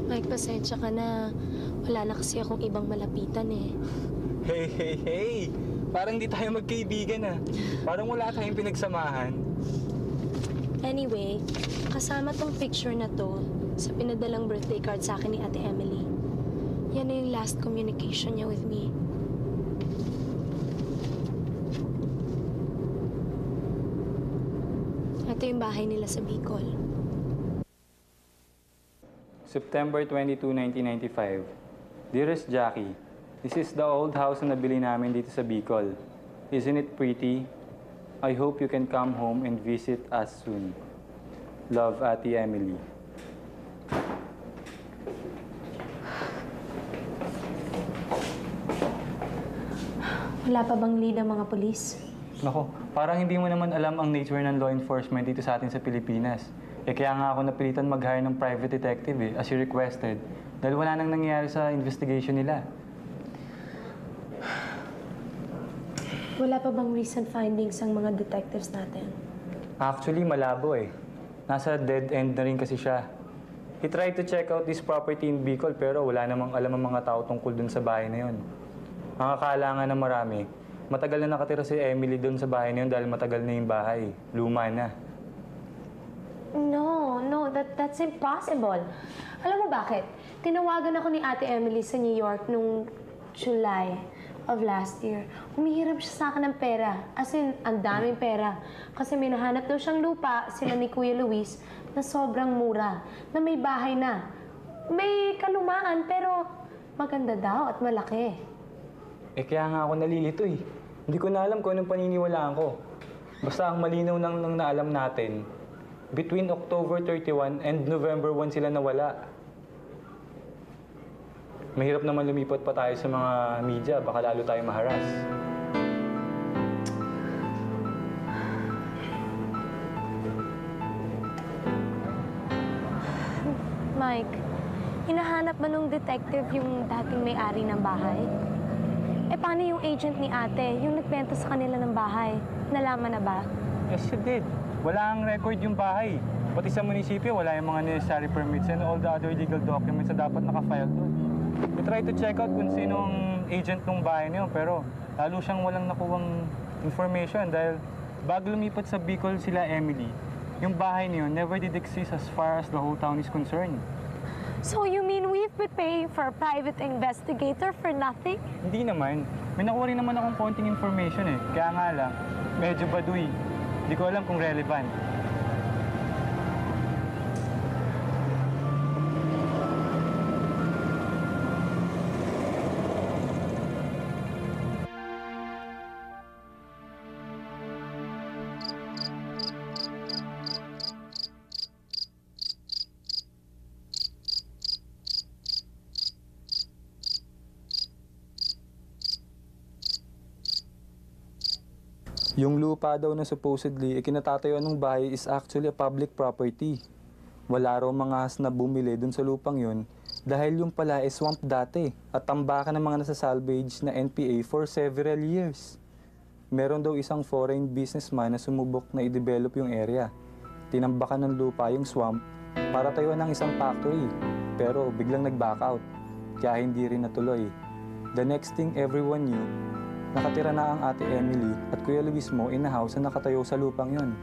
Mike, pasensya ka na. Wala na kasi akong ibang malapitan eh. Hey! Parang di tayo magkaibigan ah. Parang wala tayong pinagsamahan. Anyway, kasama tong picture na to sa pinadalang birthday card sa akin ni Ate Emily. Yan na yung last communication niya with me. Ito yung bahay nila sa Bicol. September 22, 1995. Dearest Jackie, this is the old house na nabili namin dito sa Bicol. Isn't it pretty? I hope you can come home and visit us soon. Love, Ate Emily. Wala pa bang lead ang mga polis? Nako, parang hindi mo naman alam ang nature ng law enforcement dito sa atin sa Pilipinas. Kaya nga ako napilitan mag-hire ng private detective as you requested. Dahil wala nang nangyayari sa investigation nila. Wala pa bang recent findings ang mga detectives natin? Actually, malabo eh. Nasa dead end na rin kasi siya. He tried to check out this property in Bicol pero wala namang alam ang mga tao tungkol dun sa bahay na yun. Ang akala nga na marami, matagal na nakatira si Emily dun sa bahay na yun dahil matagal na yung bahay. Luma na. No, that's impossible. Alam mo bakit? Tinawagan ako ni Ate Emily sa New York nung July of last year. Humihiram siya sa akin ng pera. As in, ang daming pera. Kasi may nahanap daw siyang lupa, sila ni Kuya Luis, na sobrang mura. Na may bahay na. May kalumaan, pero maganda daw at malaki. Kaya nga ako nalilito eh. Hindi ko na alam kung anong paniniwalaan ko. Basta ang malinaw nang naalam natin, between October 31 and November 1 sila nawala. Mahirap naman lumipat pa tayo sa mga media, baka lalo tayo maharas. Mike, hinahanap ba nung detective yung dating may-ari ng bahay? Paano yung agent ni ate, yung nagbenta sa kanila ng bahay? Nalaman na ba? Yes, you did. Wala ang record yung bahay. Pati sa munisipyo, wala yung mga necessary permits and all the other legal documents na dapat nakafile doon. We tried to check out kung sino ang agent ng bahay niyo, pero lalo siyang walang nakuwang information dahil bago lumipat sa Bicol sila Emily, yung bahay niyo never did exist as far as the whole town is concerned. So you mean we've been paying for a private investigator for nothing? Hindi naman. May nakuha rin naman akong konting information eh. Kaya nga lang, medyo baduy. Hindi ko alam kung relevant. Yung lupa daw na supposedly ikinatatayo ng bahay is actually a public property. Wala raw mga has na bumili dun sa lupang yun dahil yung pala is swamp dati at tambakan ng mga nasa-salvage na NPA for several years. Meron daw isang foreign businessman na sumubok na i-develop yung area. Tinambakan ng lupa yung swamp para tayuan ng isang factory pero biglang nag-back out kaya hindi rin natuloy. The next thing everyone knew, nakatira na ang Ate Emily at Kuya Luis mo in a house na nakatayo sa lupang yon.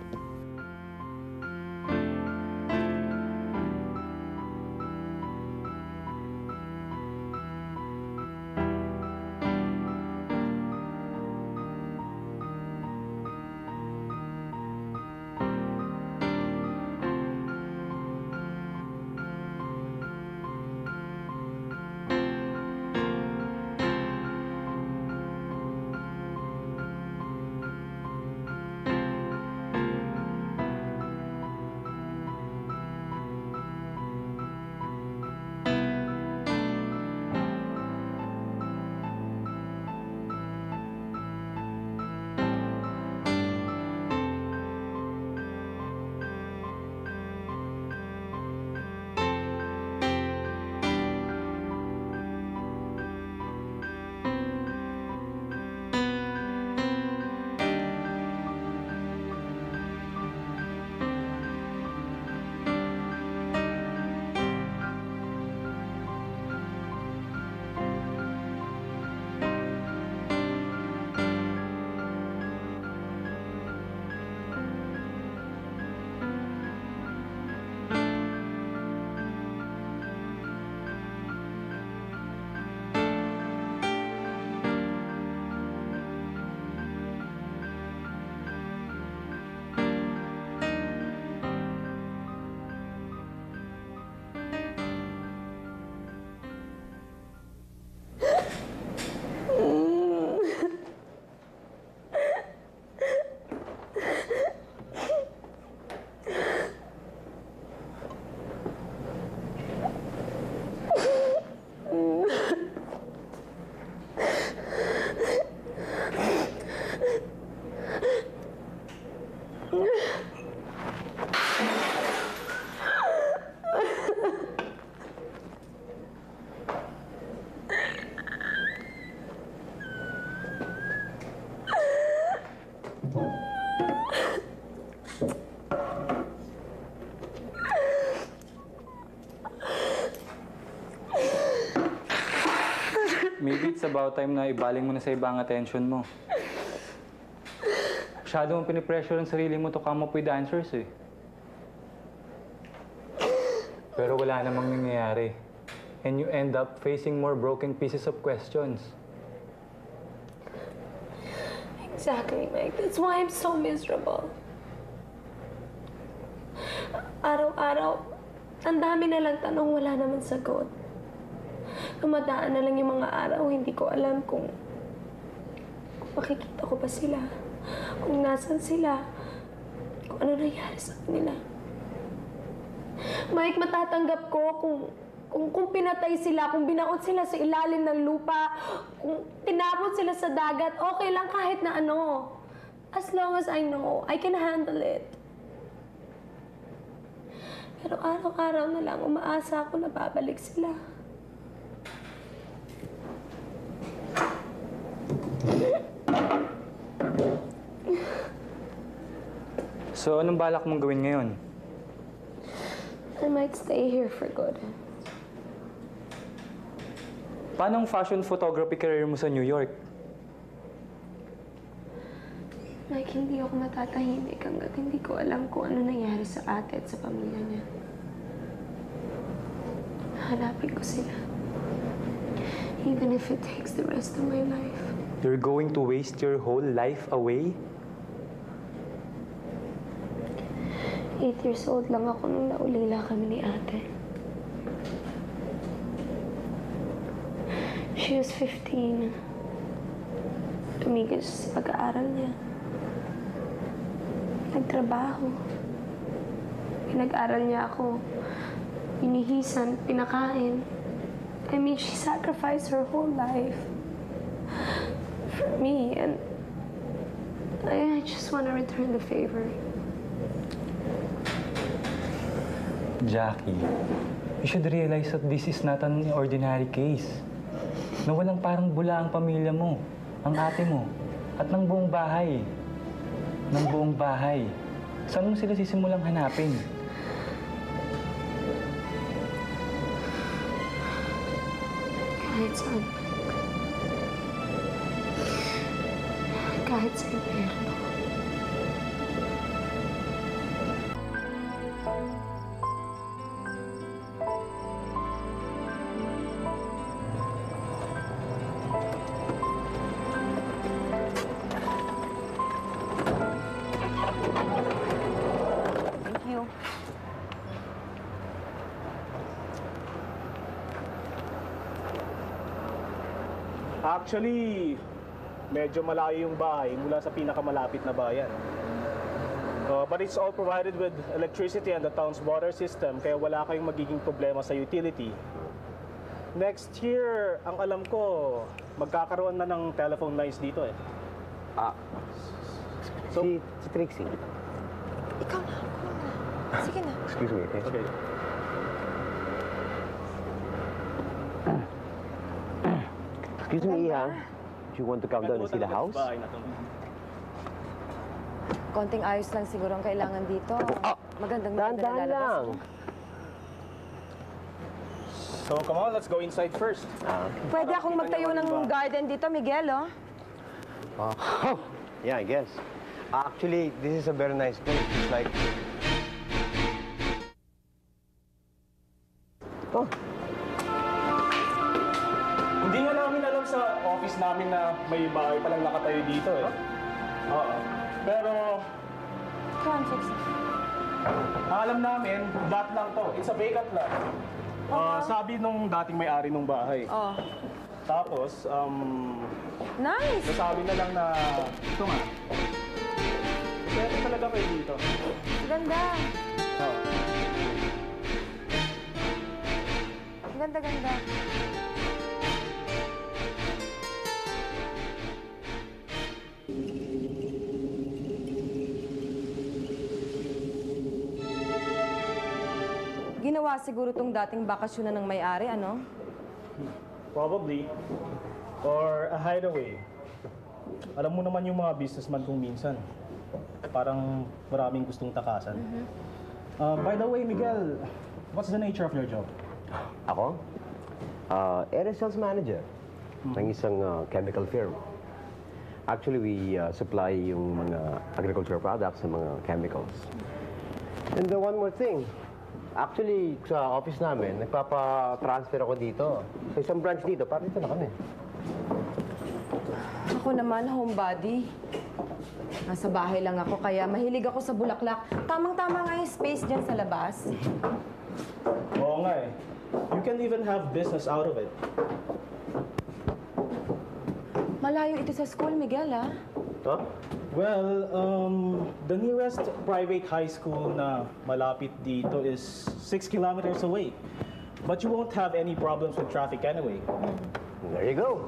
it's about time na ibaling mo na sa iba ang attention mo. Masyado mong pinipressure ang sarili mo to come up with answers eh. Pero wala namang nangyayari. And you end up facing more broken pieces of questions. Exactly, Mike. That's why I'm so miserable. Araw-araw, ang dami na lang tanong, wala naman sagot. Dumadaan na lang yung mga araw, hindi ko alam kung makikita ko ba sila, kung nasan sila, kung ano nangyari sa kanila. Mike, matatanggap ko kung pinatay sila, kung binaot sila sa ilalim ng lupa, kung tinapon sila sa dagat, okay lang kahit na ano. As long as I know, I can handle it. Pero araw-araw na lang, umaasa ako na babalik sila. So, anong balak mong gawin ngayon? I might stay here for good. Paano ang fashion photography career mo sa New York? Mike, hindi ako matatahimik hanggat hindi ko alam kung ano nangyari sa ate at sa pamilya niya. Hanapin ko sila. Even if it takes the rest of my life. You're going to waste your whole life away? 8 years old lang ako nung naulila kami ni ate. She was 15. Tumigil siya sa pag-aaral niya. Nagtrabaho. Pinag-aral niya ako. Binihisan, pinakain. I mean, she sacrificed her whole life for me, and I just want to return the favor. Jackie, you should realize that this is not an ordinary case. Na walang parang bula ang pamilya mo, ang ate mo, at ng buong bahay. Ng buong bahay. Saan mo sila sisimulang hanapin? Kahit saan. Kahit sa impyerno. Thank you. Actually, medyo malayo yung bahay mula sa pinakamalapit na bayan. But it's all provided with electricity and the town's water system, kaya wala kayong magiging problema sa utility. Next year, ang alam ko, magkakaroon na ng telephone lines dito eh. Si Trixie. Ikaw na, ako na. Sige na. Excuse me, okay? Okay. Excuse me, Iha. Do you want to come down and see the house? Bahay na to. Konting ayos lang siguro ang kailangan dito. Magandang Dahan-dahan lang. So come on, let's go inside first. Pwede akong magtayo ng garden dito, Miguel, oh. Yeah, I guess. Actually, this is a very nice place. It's like... Oh, Hindi nga namin alam sa office namin na may bahay palang nakatayo dito eh. Oo. Pero Come on, fix it. ang alam namin, lot lang to. It's a vacant lot. Sabi nung dating may-ari nung bahay. Oh. Tapos, Nice! nasabi na lang na ito nga. Pwede talaga kayo dito. Ganda. Oo. Ganda-ganda. Ginawa siguro tong dating bakasyonan ng may-ari, ano? Probably. Or a hideaway. Alam mo naman yung mga businessman kung minsan. Parang maraming gustong takasan. By the way, Miguel, what's the nature of your job? ako? Area sales manager. ng isang chemical firm. Actually, we supply yung mga agricultural products sa mga chemicals. And one more thing. Actually, sa office namin, nagpapa-transfer ako dito. Sa isang branch dito, parang dito na kami. Ako naman, homebody. Nasa bahay lang ako, kaya mahilig ako sa bulaklak. Tamang-tama nga yung space dyan sa labas. Oo nga eh. You can even have business out of it. Malayo ito sa school, Miguel, ah. Huh? Well, the nearest private high school na malapit dito is 6 kilometers away. But you won't have any problems with traffic anyway. There you go.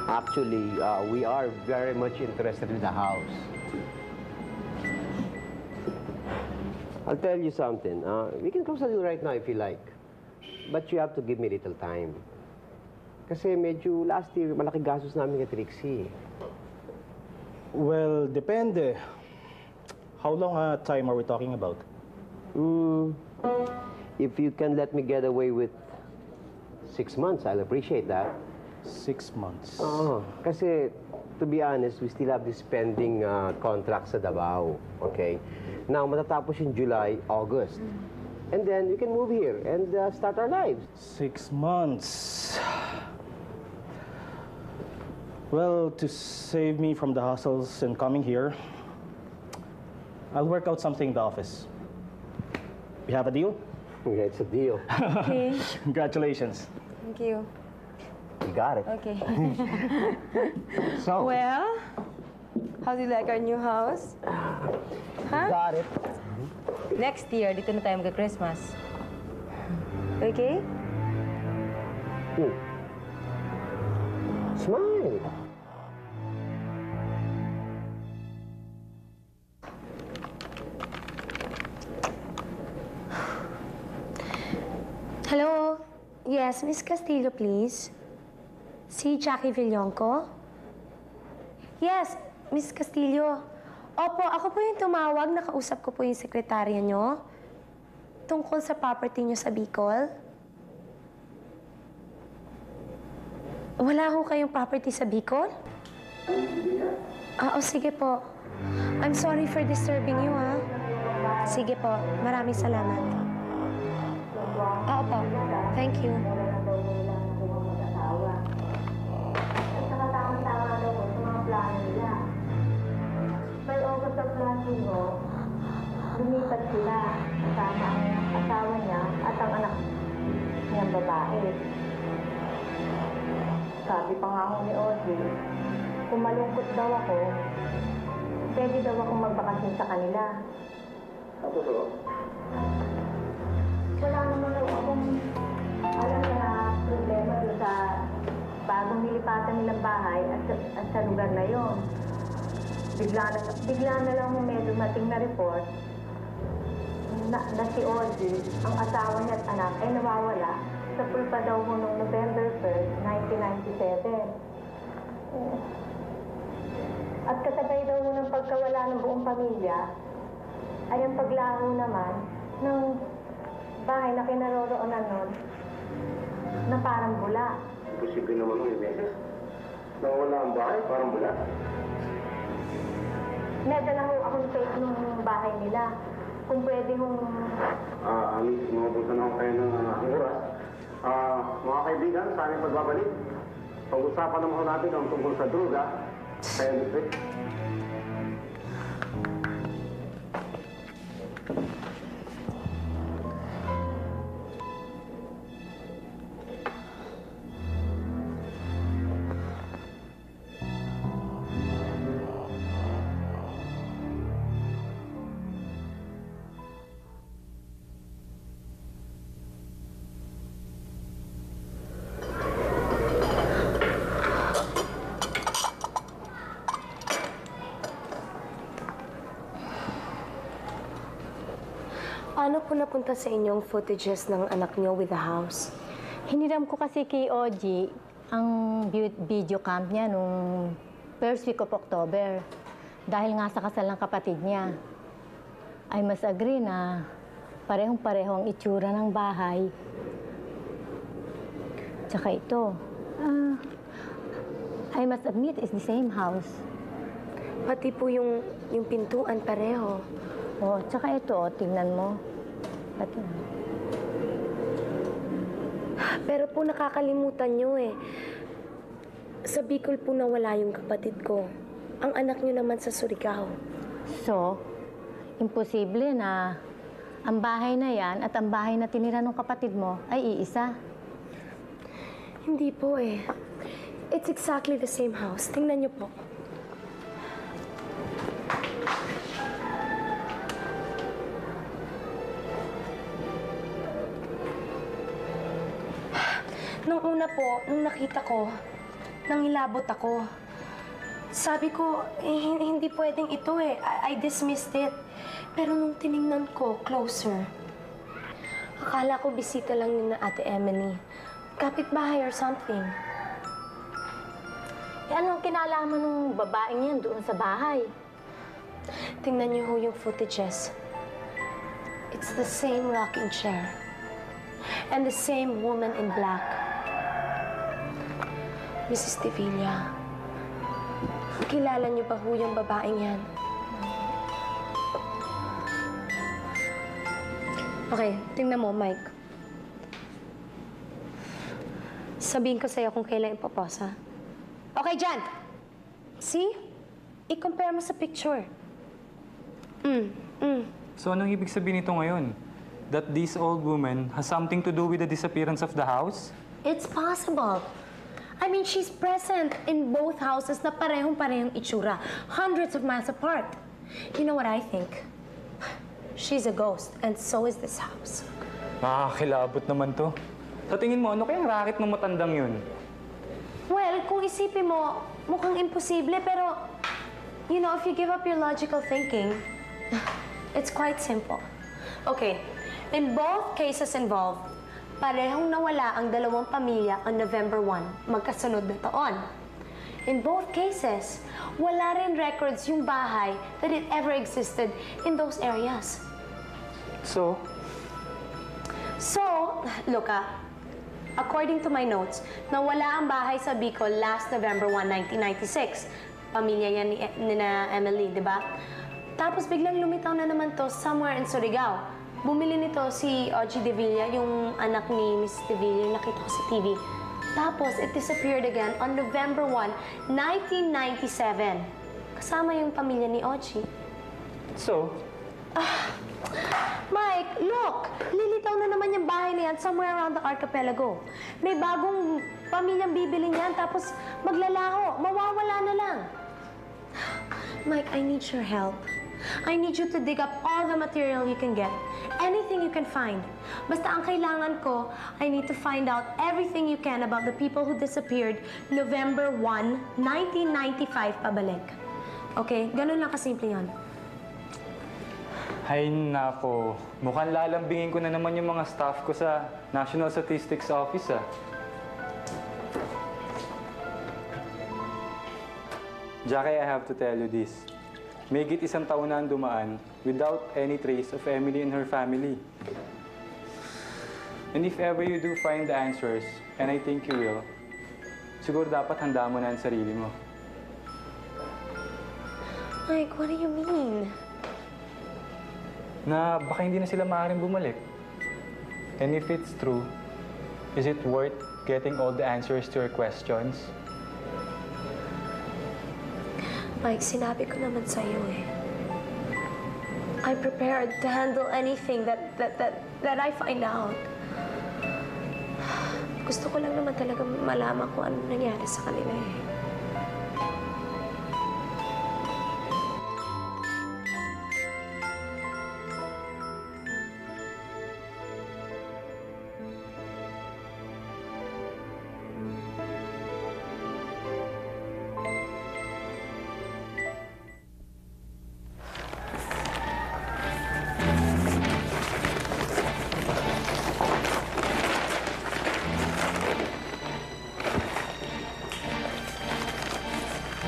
Actually, we are very much interested in the house. I'll tell you something. We can close the deal right now if you like. But you have to give me a little time. Kasi medyo last year, malaki gastos namin kay Trixie. Well, depende. How long a time are we talking about? If you can let me get away with 6 months, I'll appreciate that. 6 months. Oo, kasi to be honest, we still have this pending contract sa Davao. Okay? Now, matatapos yung July, August. And then we can move here and start our lives. 6 months. Well, to save me from the hassles and coming here, I'll work out something in the office. We have a deal? Okay, it's a deal. Okay. Congratulations. Thank you. You got it. Okay. So, Well, how do you like our new house? Huh? got it. Next year, dito na tayo mag-Christmas. Okay? Smile. Hello? Yes, Miss Castillo, please. Si Jackie Villonco? Yes, Miss Castillo. Opo, ako po yung tumawag. Nakausap ko po yung sekretarya nyo. Tungkol sa property nyo sa Bicol. Wala ho kayong property sa Bicol? Oo, sige po. I'm sorry for disturbing you, ha? Sige po. Maraming salamat. Oo po. Thank you. By August of last year, lumipat sila kasama ang asawa niya at ang anak niyang babae. Sabi pa nga ako ni Audrey, kung malungkot daw ako, pwede daw akong magbakasyon sa kanila. Wala naman daw akong alam na problema doon sa bagong nilipatan nilang bahay at sa lugar na yon. Bigla na lang may dumating na report na si Audrey, ang asawa niya at anak, ay nawawala sa pulpa daw ho noong November 1st, 1997. At kasabay daw ho ng pagkawala ng buong pamilya, ay ang paglaho naman ng bahay na kinaroroonan nun na parang bula. Posible naman yung beses. Nawala ang bahay, parang bula. Medala ho akong tape nung bahay nila. Kung pwede hong... Amis, mabutan ako kayo ng oras. Mga kaibigan, sa aming pagbabalik, pag-usapan naman natin ang tungkol sa droga, sa industry. Paano po napunta sa inyong footages ng anak niyo with the house? Hiniram ko kasi kay Oji ang video camp niya nung first week of October. Dahil nga sa kasal ng kapatid niya. I must agree na parehong-pareho ang itsura ng bahay. Tsaka ito, I must admit, it's the same house. Pati po yung pintuan pareho. Oh, tsaka ito, tingnan mo. Pati. Pero po nakakalimutan niyo eh. Sa Bicol po nawala yung kapatid ko. Ang anak niyo naman sa Surigao. So, imposible na ang bahay na yan at ang bahay na tinira ng kapatid mo ay iisa. Hindi po eh. It's exactly the same house. Tingnan niyo po. Nung una po, nung nakita ko, nangilabot ako. Sabi ko, hindi pwedeng ito eh. I dismissed it. Pero nung tiningnan ko closer, akala ko bisita lang ni na Ate Emily. Kapitbahay or something. Eh, anong kinalaman ng babaeng yan doon sa bahay? Tingnan niyo ho yung footages. It's the same rocking chair. And the same woman in black. Mrs. Devilla, kilala niyo ba ho yung babaeng yan? Okay, tingnan mo, Mike. Sabihin ko sa'yo kung kailan ipoposa. Okay, Jan! See? I-compare mo sa picture. So anong ibig sabihin nito ngayon? That this old woman has something to do with the disappearance of the house? It's possible. I mean, she's present in both houses na parehong-parehong itsura. Hundreds of miles apart. You know what I think? She's a ghost, and so is this house. Nakakakilabot naman to. Sa tingin mo, ano kayang racket ng matandang yun? Well, kung isipin mo, mukhang imposible, pero, you know, if you give up your logical thinking, it's quite simple. Okay, in both cases involved, parehong nawala ang dalawang pamilya on November 1, magkasunod na taon. In both cases, wala rin records yung bahay that it ever existed in those areas. So, Look according to my notes, nawala ang bahay sa Bicol last November 1, 1996. Pamilya yan ni na Emily, di ba? Tapos biglang lumitaw na naman to somewhere in Surigao. Bumili nito si Oji Devilla, yung anak ni Miss Devilla, yung nakita ko sa TV. Tapos, it disappeared again on November 1, 1997. Kasama yung pamilya ni Oji. so, Mike, look! Lilitaw na naman yung bahay na yan somewhere around the archipelago. May bagong pamilyang bibili niyan, tapos maglalaho. Mawawala na lang. Mike, I need your help. I need you to dig up all the material you can get. Anything you can find. Basta ang kailangan ko, I need to find out everything you can about the people who disappeared November 1, 1995 pabalik. Okay? Ganun lang kasimple yun. ay nako. Mukhang lalambingin ko na naman yung mga staff ko sa National Statistics Office, ah. Jackie, I have to tell you this. Mahigit isang taon na ang dumaan without any trace of Emily and her family. And if ever you do find the answers, and I think you will, siguro dapat handa mo na ang sarili mo. Mike, what do you mean? Na baka hindi na sila maaaring bumalik. And if it's true, is it worth getting all the answers to your questions? Mike, sinabi ko naman sa'yo eh. I'm prepared to handle anything that I find out. Gusto ko lang naman talaga malaman kung ano nangyari sa kanila eh.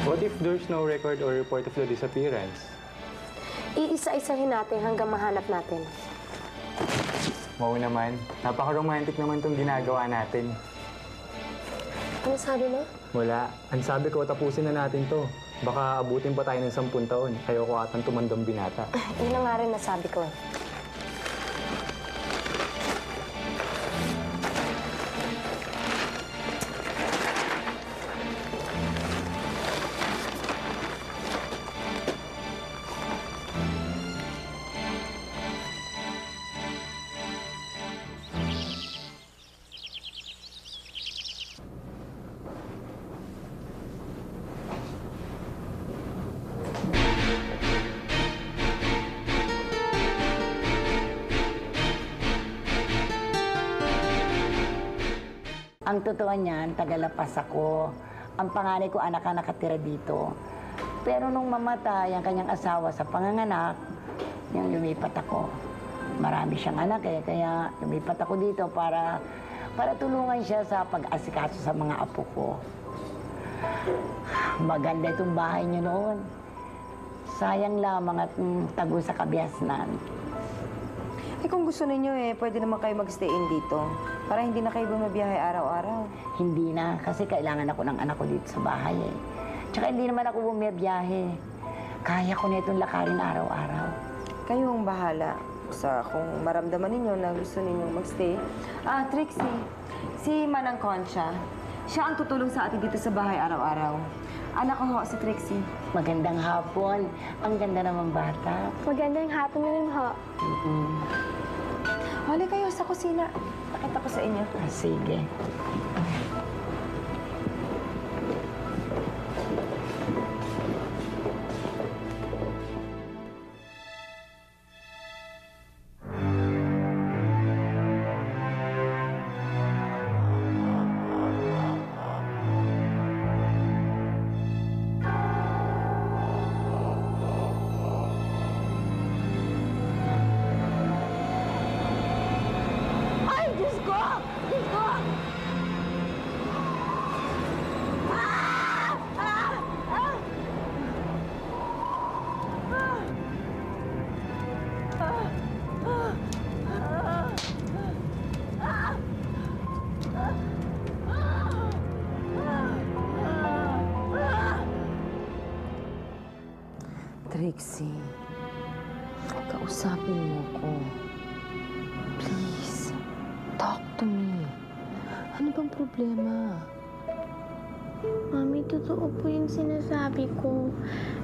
What if there's no record or report of the disappearance? Iisa-isahin natin hanggang mahanap natin. Wow naman. Napaka-romantic naman itong ginagawa natin. Ano sabi mo? Wala. Ang sabi ko, tapusin na natin to. Baka abutin pa tayo ng 10 taon. Ayoko atang tumandang binata. Yun na nga rin nasabi ko eh. Ang totoo niyan, tagalapas ako. Ang panganay ko, anak ang nakatira dito. Pero nung mamatay ang kanyang asawa sa panganganak, yung lumipat ako. Marami siyang anak kaya lumipat ako dito para tulungan siya sa pag-asikaso sa mga apo ko. Maganda itong bahay niyo noon. Sayang lamang at tago sa kabiasnan. Eh kung gusto ninyo pwede naman kayo mag-stay-in dito. Para hindi na kayo bumabiyahe araw-araw. Hindi na, kasi kailangan ako ng anak ko dito sa bahay eh. Tsaka hindi naman ako bumiyahe. Kaya ko na itong lakarin araw-araw. Kayong bahala sa kung maramdaman ninyo na gusto ninyong mag-stay. Trixie, si Manang Concha, siya ang tutulong sa atin dito sa bahay araw-araw. Anak ko ho, si Trixie. Magandang hapon. Ang ganda naman bata. Magandang hapon mo rin ho. Hali kayo sa kusina. Pakita ko sa inyo. Sige. Trixie, kausapin mo ko. Please, talk to me. Ano bang problema? Mami, totoo po yung sinasabi ko.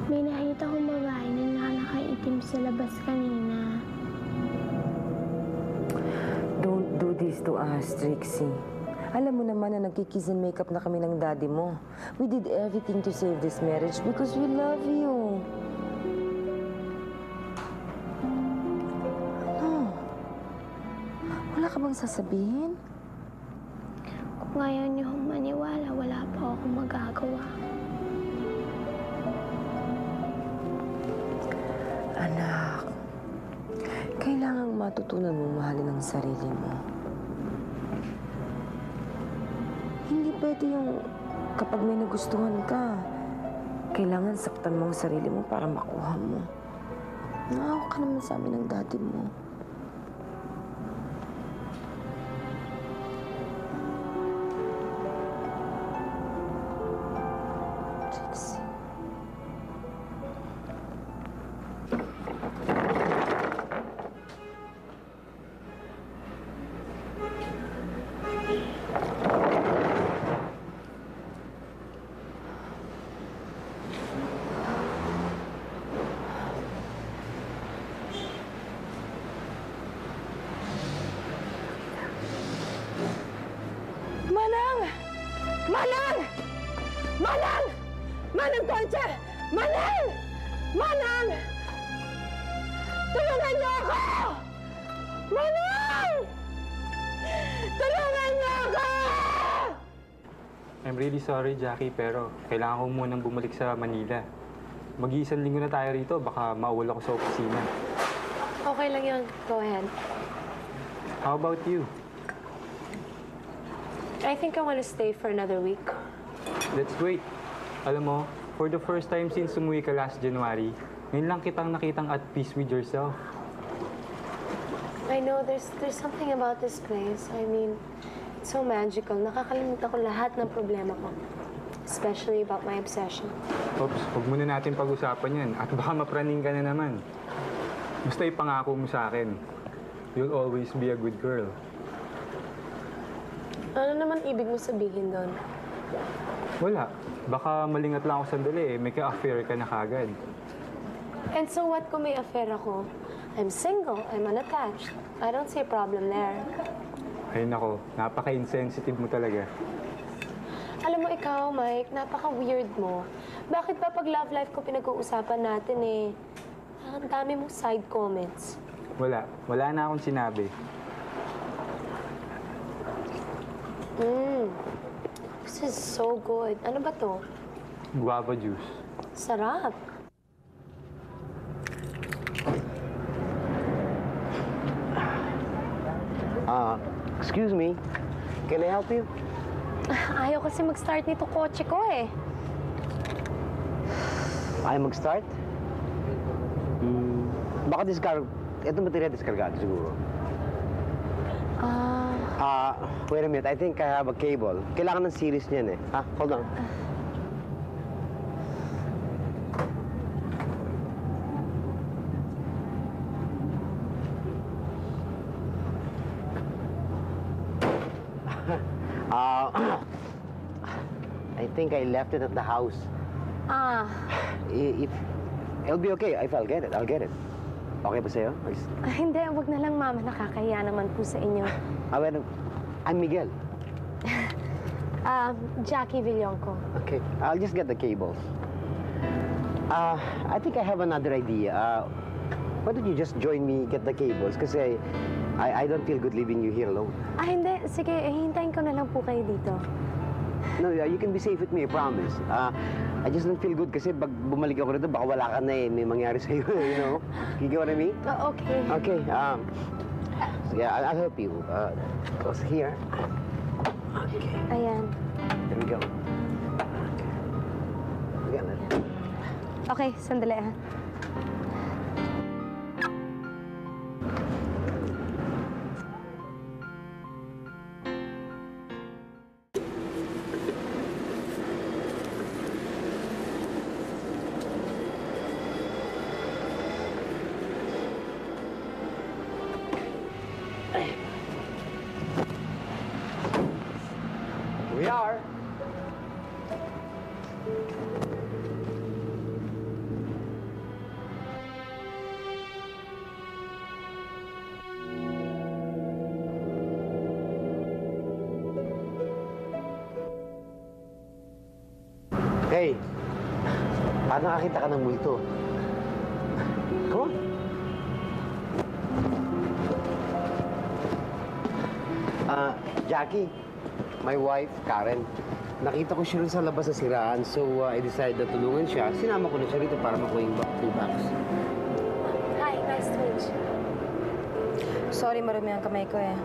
May nakita kong babae na nakaitim sa labas kanina. Don't do this to us, Trixie. Alam mo naman na nagkikiss and makeup na kami ng daddy mo. We did everything to save this marriage because we love you. Ano? Wala ka bang sasabihin? Kung ayaw niyo maniwala, wala pa akong magagawa. Anak, kailangang matutunan mong mahalin ang sarili mo. Hindi pwede yung kapag may nagustuhan ka, kailangan saktan mo ang sarili mo para makuha mo. Naawa ka naman sa amin ng daddy mo. Trixie. Manang! Manang! Manang! Manang Concha! Manang! Manang! Tulungan niyo ako! Manang! Tulungan niyo ako! I'm really sorry, Jackie, pero kailangan ko munang bumalik sa Manila. Mag-iisang linggo na tayo rito, baka mauwal ako sa opisina. Okay lang yun. Go ahead. How about you? I think I want to stay for another week. Let's wait. Alam mo, for the first time since umuwi ka last January, ngayon lang kitang nakitang at peace with yourself. I know there's something about this place. I mean, it's so magical. Nakakalimutan ko lahat ng problema ko. Especially about my obsession. Oops, huwag muna natin pag-usapan yan at baka mapraning ka na naman. Basta ipangako mo sa akin, you'll always be a good girl. Ano naman ibig mo sabihin doon? Wala. Baka malingat lang ako sandali eh. May ka-affair ka na kagad. And so what kung may affair ako? I'm single, I'm unattached. I don't see a problem there. Ay nako, napaka-insensitive mo talaga. Alam mo ikaw, Mike, napaka-weird mo. Bakit ba pag love life ko pinag-uusapan natin eh? Ang dami mong side comments. Wala. Wala na akong sinabi. This is so good. Ano ba to? Guava juice. Sarap. Excuse me, can I help you? Ayaw kasi mag-start nito kotse ko eh. Ay, mag-start? Baka ito baterya diskargado siguro. Wait a minute, I think I have a cable. Kailangan ng series niyan eh. Hold on. I think I left it at the house. If it'll be okay if I'll get it. I'll get it. Okay ba sa'yo? Hindi, wag na lang, Mama. Nakakahiya naman po sa inyo. Well, I'm Miguel. Jackie Villonco. Okay, I'll just get the cables. I think I have another idea. Why don't you just join me, get the cables? Kasi I don't feel good leaving you here alone. Hindi. Sige, hintayin ko na lang po kayo dito. No, you can be safe with me, I promise. I just don't feel good kasi pag bumalik ako rito, baka wala ka na eh. May mangyari sa'yo, you know? You get what I mean? Okay. Okay, yeah, I'll help you. Goes here. Okay, Ayan. there we go. Again, Okay, sandali ha. we are. Hey, paano nakakita ka ng multo? Come on. Jackie, my wife, Karen. Nakita ko siya rin sa labas sa siraan, so I decided na tulungan siya. Sinama ko na siya rito para makuha yung bags. Hi, nice to meet you. Sorry, marumi ang kamay ko eh.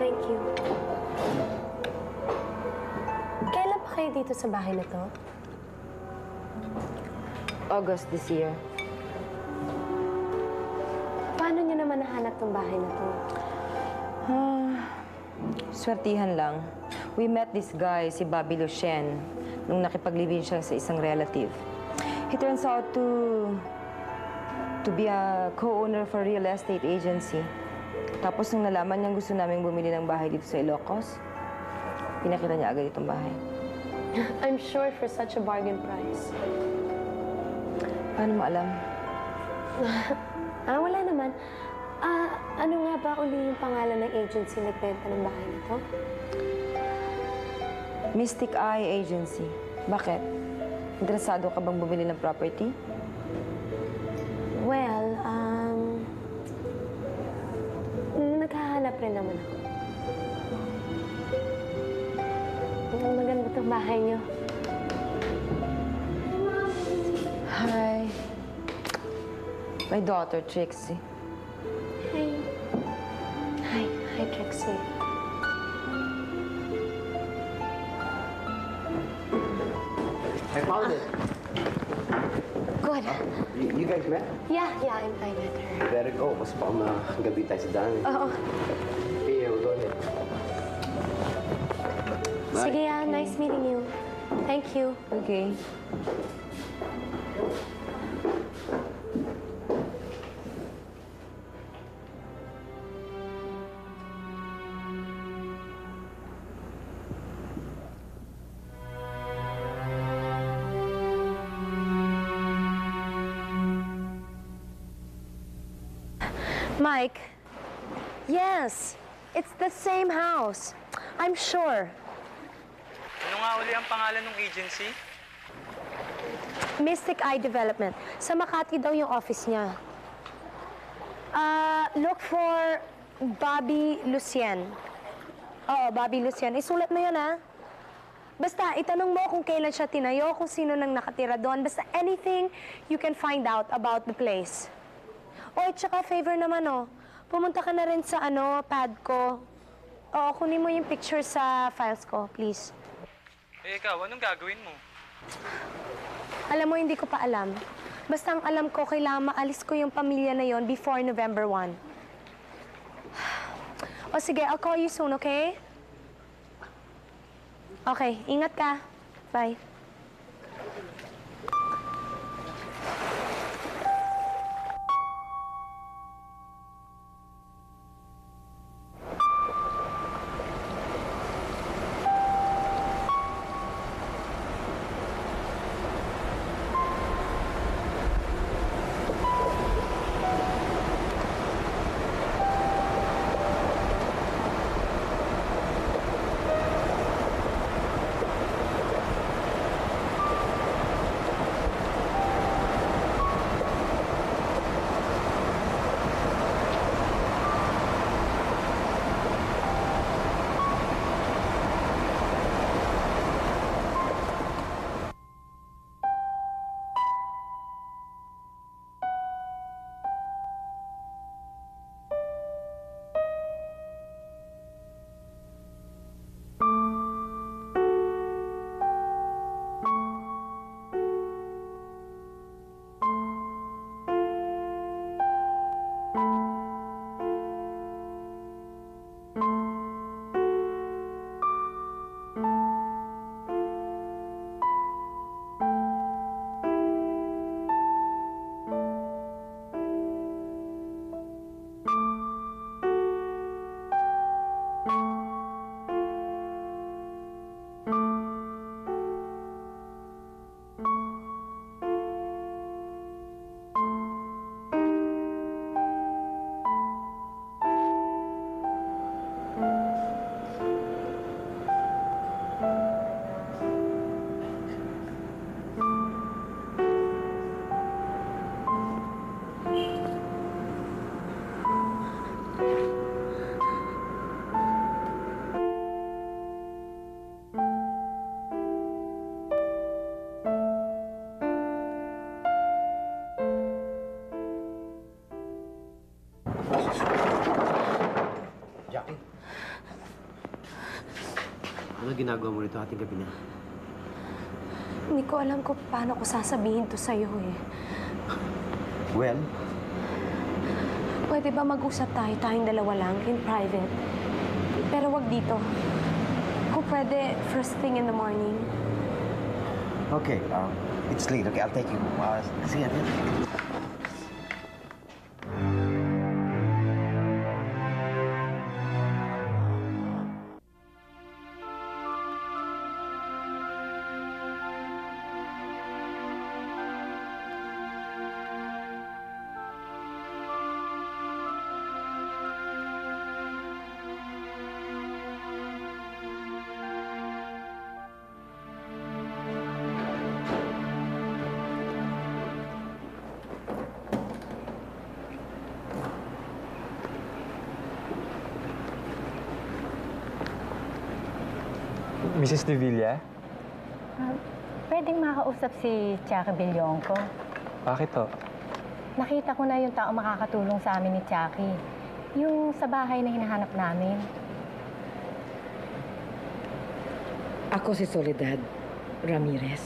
Thank you. Kailan pa kayo dito sa bahay na to? August this year. Paano niyo naman nahanap tong bahay na to? Swertihan lang. We met this guy, si Bobby Lucien, nung nakipag-live-in siya sa isang relative. He turns out to be a co-owner for a real estate agency. Tapos nung nalaman niyang gusto namin bumili ng bahay dito sa Ilocos, pinakita niya agad itong bahay. I'm sure for such a bargain price. Paano mo alam? Wala naman. Ano nga ba uli yung pangalan ng agency nagbenta ng bahay na to? Mystic Eye Agency. Bakit? Interesado ka bang bumili ng property? Well, naghahanap rin naman ako. Maganda itong bahay niyo. Hi. My daughter, Trixie. Hey. kasi. I found it. Good. You guys met? Yeah, I met her. Better go. Mas baka magabi tayo sa daan. Oo. Here, we'll go ahead. Bye. Sige, nice meeting you. Thank you. Okay. Mike? Yes, it's the same house. I'm sure. Ano nga uli ang pangalan ng agency? Mystic Eye Development. Sa Makati daw yung office niya. Look for Bobby Lucien. Oo, Bobby Lucien. Isulat mo yun, ha? Basta, itanong mo kung kailan siya tinayo, kung sino nang nakatira doon. Basta anything you can find out about the place. Oh, at saka favor naman, oh. Pumunta ka na rin sa, pad ko. Oo, kunin mo yung picture sa files ko, please. Eh, ikaw, anong gagawin mo? Alam mo, hindi ko pa alam. Basta ang alam ko, kailangan maalis ko yung pamilya na yon before November 1. O sige, I'll call you soon, okay? Okay, ingat ka. Bye. Jackie? Ano ginagawa mo rito ating gabi na? Hindi ko alam kung paano ko sasabihin to sa'yo, eh. Well, Pwede ba mag-usap tayo, tayong dalawa lang, in private? Pero wag dito. Kung pwede, first thing in the morning. okay. It's late. Okay, I'll take you. Sige, Mrs. De Villa? Pwedeng makausap si Chaka Billonco. Bakit to? Nakita ko na yung tao makakatulong sa amin ni Chucky. Yung sa bahay na hinahanap namin. Ako si Soledad Ramirez.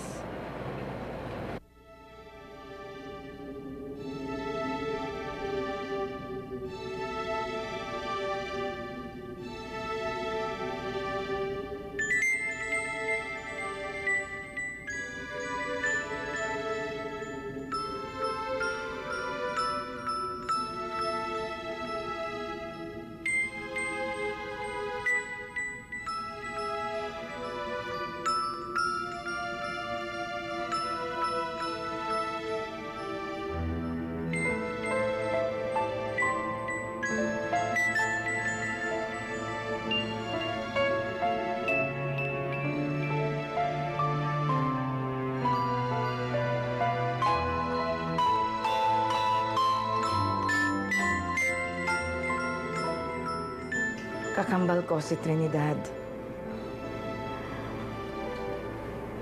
Kakambal ko si Trinidad.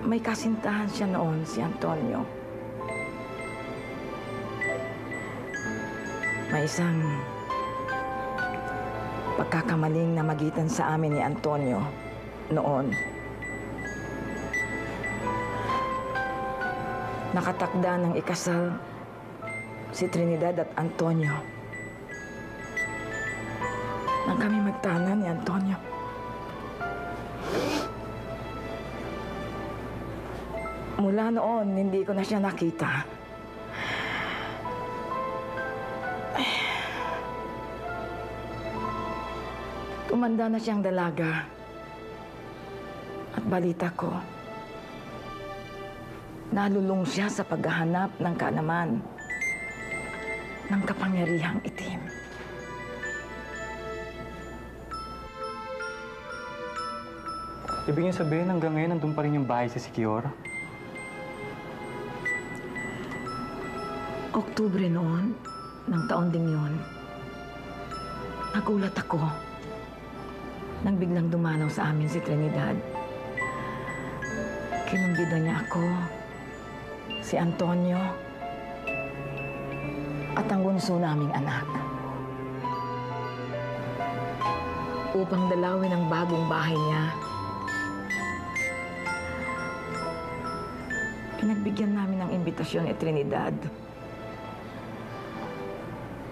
May kasintahan siya noon, si Antonio. May isang pagkakamaling namagitan sa amin ni Antonio noon. Nakatakda ng ikasal si Trinidad at Antonio. Nang kami magtanan ni Antonio. Mula noon, hindi ko na siya nakita. Tumanda na siyang dalaga. At balita ko, nalulung siya sa paghahanap ng kaalaman ng kapangyarihang itim. Ibig niyo sabihin hanggang ngayon nandun pa rin yung bahay sa Siquijor? Oktubre noon, ng taon ding yun, nagulat ako nang biglang dumalaw sa amin si Trinidad. Kinumbida niya ako, si Antonio, at ang bunso naming anak. Upang dalawin ang bagong bahay niya. Pinagbigyan namin ng imbitasyon ni Trinidad.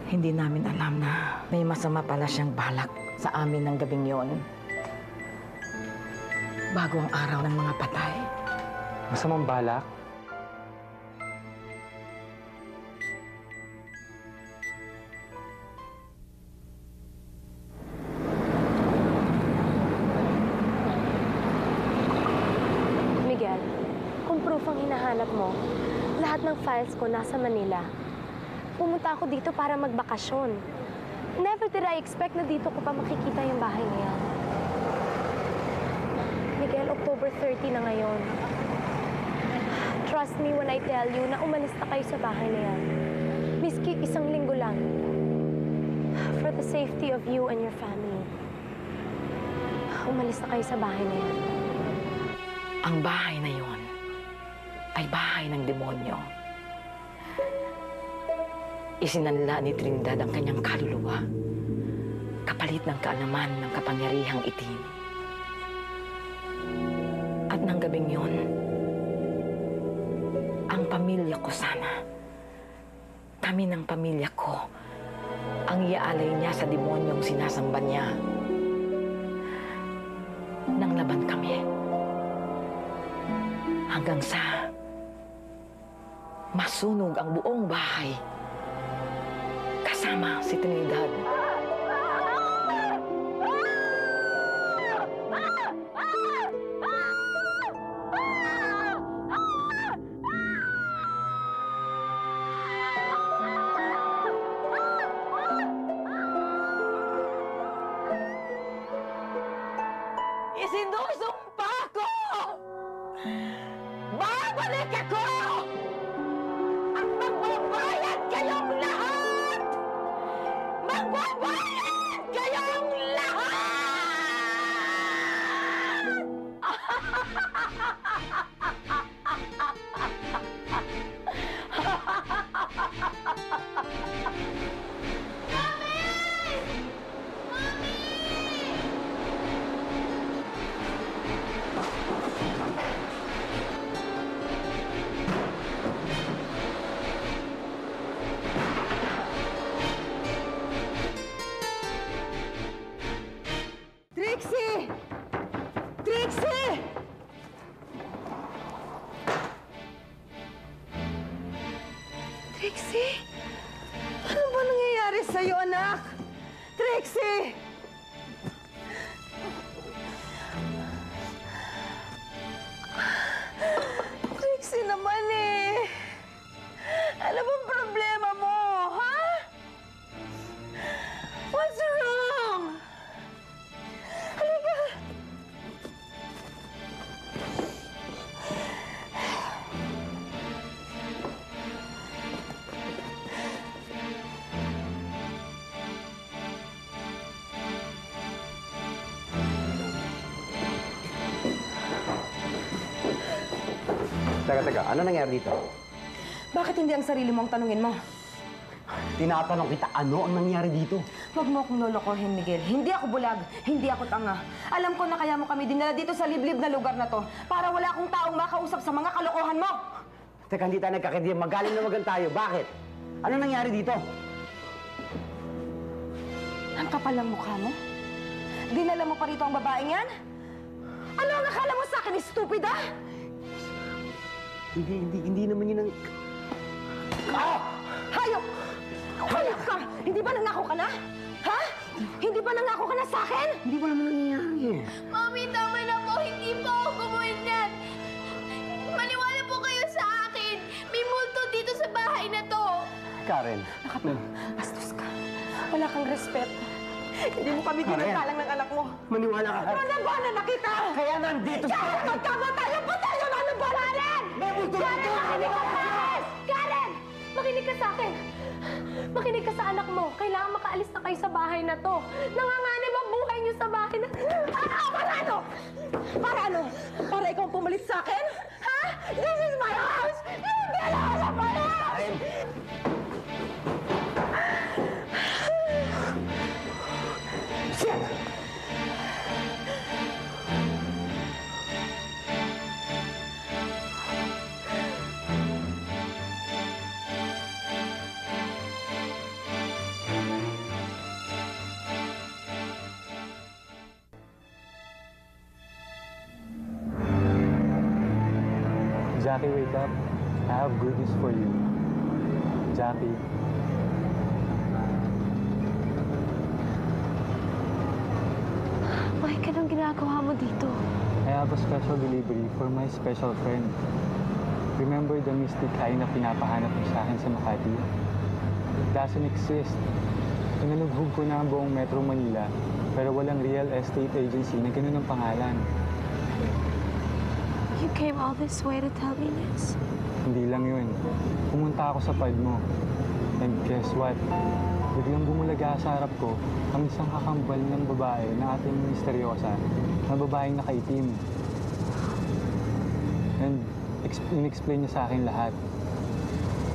Hindi namin alam na may masama pala siyang balak sa amin ng gabing yon. Bago ang araw ng mga patay. Masamang balak? Miguel, kung proof ang hinahanap mo, lahat ng files ko nasa Manila. Pumunta ako dito para magbakasyon. Never did I expect na dito ko pa makikita yung bahay na yan. Miguel, October 30 na ngayon. Trust me when I tell you na umalis na kayo sa bahay na yan. Miski isang linggo lang. For the safety of you and your family. Umalis na kayo sa bahay na yan. Ang bahay na yon ay bahay ng demonyo. Isinanla ni Trinidad ang kanyang kaluluwa kapalit ng kaalaman ng kapangyarihang itim. At nang gabing yon, ang pamilya ko sana, kami ng pamilya ko, ang iaalay niya sa demonyong sinasamba niya. Nang laban kami, hanggang sa masunog ang buong bahay kasama si Trinidad. Isinusumpa ko! Babalik ako! At magbabayad kayong lahat! Magbabayad kayong lahat! Trixie! Trixie! Trixie? Ano ba nangyayari sa'yo, anak? Trixie! Trixie naman eh. Ano bang problema mo, ha? What's wrong? Halika. Teka, ano nangyari dito? Bakit hindi ang sarili mo ang tanungin mo? Tinatanong kita, ano ang nangyari dito? Huwag mo akong lolokohin, Miguel. Hindi ako bulag, hindi ako tanga. Alam ko na kaya mo kami dinala dito sa liblib na lugar na to para wala akong taong makausap sa mga kalokohan mo! Teka, hindi tayo nagkakaintindihan. Magaling na magan tayo. Bakit? Ano nangyari dito? Ang kapal ng mukha mo? Dinala mo pa rito ang babaeng yan? Ano ang akala mo sa akin, stupid, ha? Hindi naman yun ang... Ah! Hayop! Hayop ka! Hindi ba nangako ka na? Ha? Hindi ba nangako ka na sa akin? Hindi ba naman nangyayari? Mami, tama na po. Hindi po ako gumawa niyan. Maniwala po kayo sa akin. May multo dito sa bahay na to. Karen. Bastos ka. Wala kang respeto. Hindi mo kami Karen. dinadalang ng anak mo. Maniwala ka, Karen. Nanabanan na kita! Kaya nandito sa... Karen, magkamatay ang patay ng nanabanan! May multo Karen, dito! makinig ka sa akin! Karen! Makinig ka sa akin. Makinig ka sa anak mo. Kailangan makaalis na kayo sa bahay na to. Nanganganib ang buhay niyo sa bahay na... Para ano? Para ano? Para ikaw pumalit sa akin? Ha? This is my house! Hindi alam sa my house! Shit! Jackie, wake up. I have good news for you. Jackie. Mike, anong ginagawa mo dito? I have a special delivery for my special friend. Remember the mystic eye na pinapahanap mo sa akin sa Makati? It doesn't exist. Pinalughog ko na ang buong Metro Manila, pero walang real estate agency na ganun ang pangalan. You came all this way to tell me this? Hindi lang yun. Pumunta ako sa pad mo. And guess what? Biglang bumulaga sa harap ko ang isang kakambal ng babae na ating misteryosa na babaeng nakaitim. And in-explain niya sa akin lahat.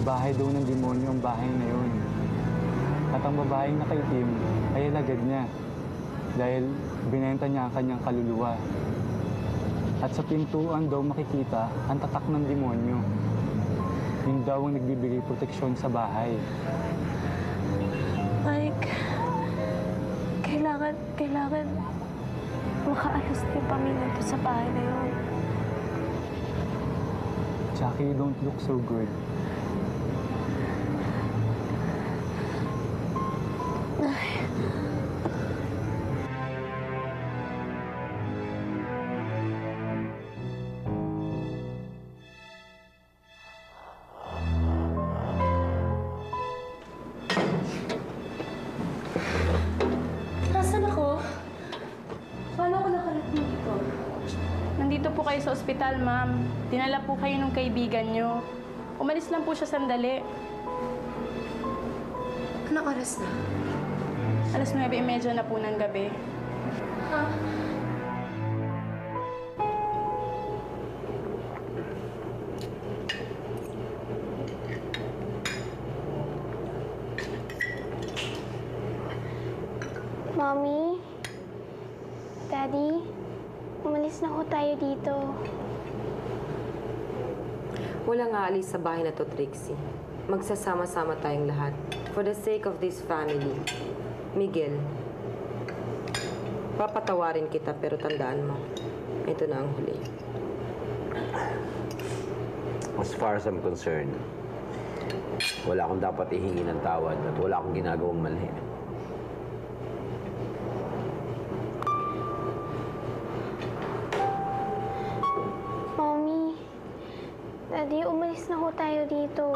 Bahay daw ng demonyo ang bahay na yun. At ang babaeng nakaitim ay alagad niya dahil binenta niya ang kanyang kaluluwa. At sa pintuan daw makikita ang tatak ng demonyo. Yun daw ang nagbibigay proteksyon sa bahay. Mike, kailangan makaalis na yung pamilya ko sa bahay na yun. Jackie, you don't look so good. Nasaan ako? Paano ako nakarating dito? Nandito po kayo sa ospital, ma'am. Dinala po kayo ng kaibigan nyo. Umalis lang po siya sandali. Anong oras na? Alas 9:30 na po ng gabi. Ha? Mommy? Daddy? Umalis na ho tayo dito. Walang aalis sa bahay na to, Trixie. Magsasama-sama tayong lahat. For the sake of this family. Miguel. Papatawarin kita, pero tandaan mo, ito na ang huli. As far as I'm concerned, wala akong dapat ihingi ng tawad at wala akong ginagawang mali. Mommy, Daddy, umalis na ho tayo dito.